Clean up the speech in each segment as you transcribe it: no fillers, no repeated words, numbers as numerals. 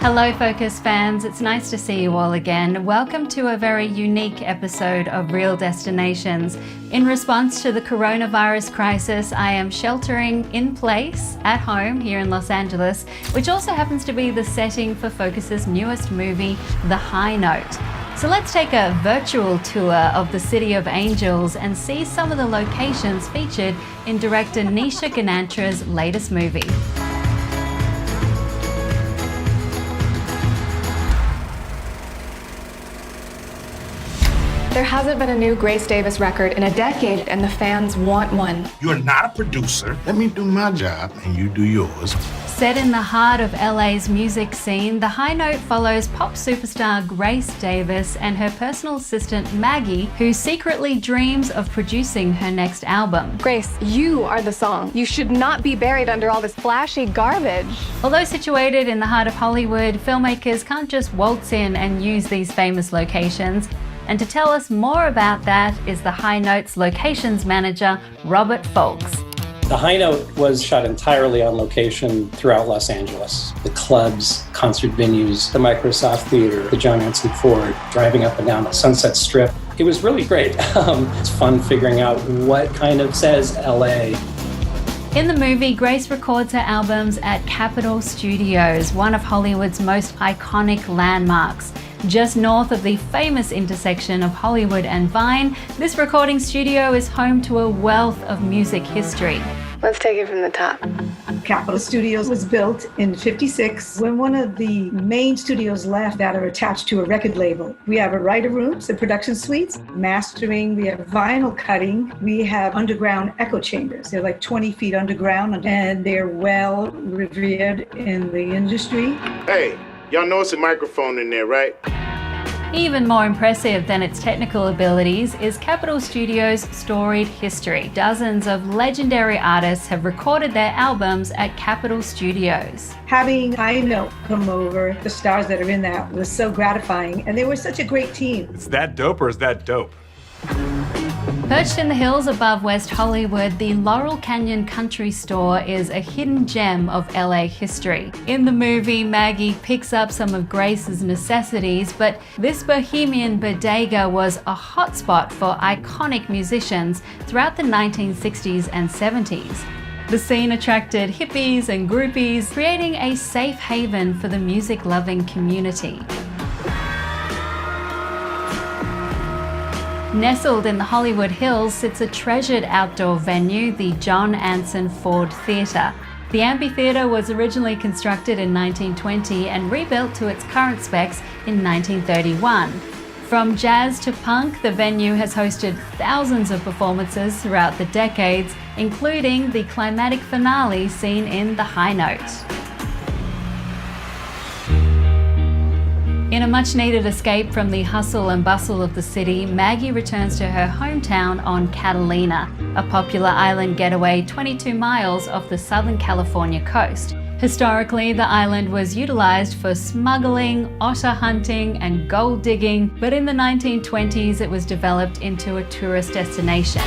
Hello Focus fans, it's nice to see you all again. Welcome to a very unique episode of Real Destinations. In response to the coronavirus crisis, I am sheltering in place at home here in Los Angeles, which also happens to be the setting for Focus's newest movie, The High Note. So let's take a virtual tour of the City of Angels and see some of the locations featured in director Nisha Ganantra's latest movie. There hasn't been a new Grace Davis record in a decade, and the fans want one. You're not a producer. Let me do my job, and you do yours. Set in the heart of LA's music scene, The High Note follows pop superstar Grace Davis and her personal assistant Maggie, who secretly dreams of producing her next album. Grace, you are the song. You should not be buried under all this flashy garbage. Although situated in the heart of Hollywood, filmmakers can't just waltz in and use these famous locations. And to tell us more about that is The High Note's locations manager, Robert Folks. The High Note was shot entirely on location throughout Los Angeles. The clubs, concert venues, the Microsoft Theater, the John Hanson Ford, driving up and down the Sunset Strip. It was really great. It's fun figuring out what kind of says LA. In the movie, Grace records her albums at Capitol Studios, one of Hollywood's most iconic landmarks. Just north of the famous intersection of Hollywood and Vine, this recording studio is home to a wealth of music history. Let's take it from the top. Capitol Studios was built in '56 when one of the main studios left that are attached to a record label. We have a writer rooms, the production suites, mastering, we have vinyl cutting, we have underground echo chambers. They're like 20 feet underground and they're well revered in the industry. Hey, y'all know it's a microphone in there, right? Even more impressive than its technical abilities is Capitol Studios' storied history. Dozens of legendary artists have recorded their albums at Capitol Studios. Having High Note come over, the stars that are in that was so gratifying, and they were such a great team. Is that dope or is that dope? Perched in the hills above West Hollywood, the Laurel Canyon Country Store is a hidden gem of LA history. In the movie, Maggie picks up some of Grace's necessities, but this bohemian bodega was a hotspot for iconic musicians throughout the 1960s and 70s. The scene attracted hippies and groupies, creating a safe haven for the music-loving community. Nestled in the Hollywood Hills sits a treasured outdoor venue, the John Hanson Ford Theater. The amphitheater was originally constructed in 1920 and rebuilt to its current specs in 1931. From jazz to punk, the venue has hosted thousands of performances throughout the decades, including the climatic finale seen in The High Note. In a much-needed escape from the hustle and bustle of the city, Maggie returns to her hometown on Catalina, a popular island getaway 22 miles off the Southern California coast. Historically, the island was utilized for smuggling, otter hunting, and gold digging, but in the 1920s it was developed into a tourist destination.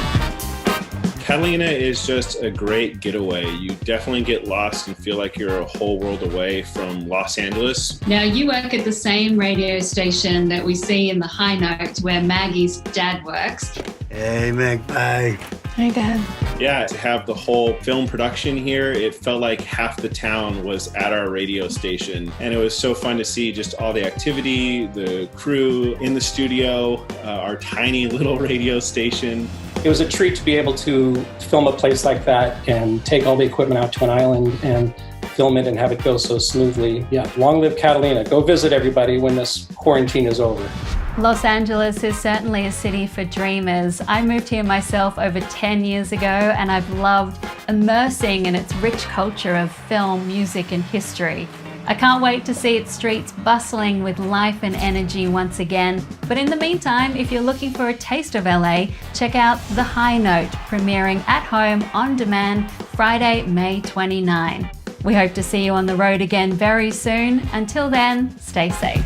Catalina is just a great getaway. You definitely get lost and feel like you're a whole world away from Los Angeles. Now, you work at the same radio station that we see in The High Note where Maggie's dad works. Hey, Magpie. Hi, Dad. Yeah, to have the whole film production here, it felt like half the town was at our radio station. And it was so fun to see just all the activity, the crew in the studio, our tiny little radio station. It was a treat to be able to film a place like that and take all the equipment out to an island and film it and have it go so smoothly. Yeah, long live Catalina. Go visit everybody when this quarantine is over. Los Angeles is certainly a city for dreamers. I moved here myself over 10 years ago and I've loved immersing in its rich culture of film, music and history. I can't wait to see its streets bustling with life and energy once again. But in the meantime, if you're looking for a taste of LA, check out The High Note, premiering at home on demand Friday, May 29. We hope to see you on the road again very soon. Until then, stay safe.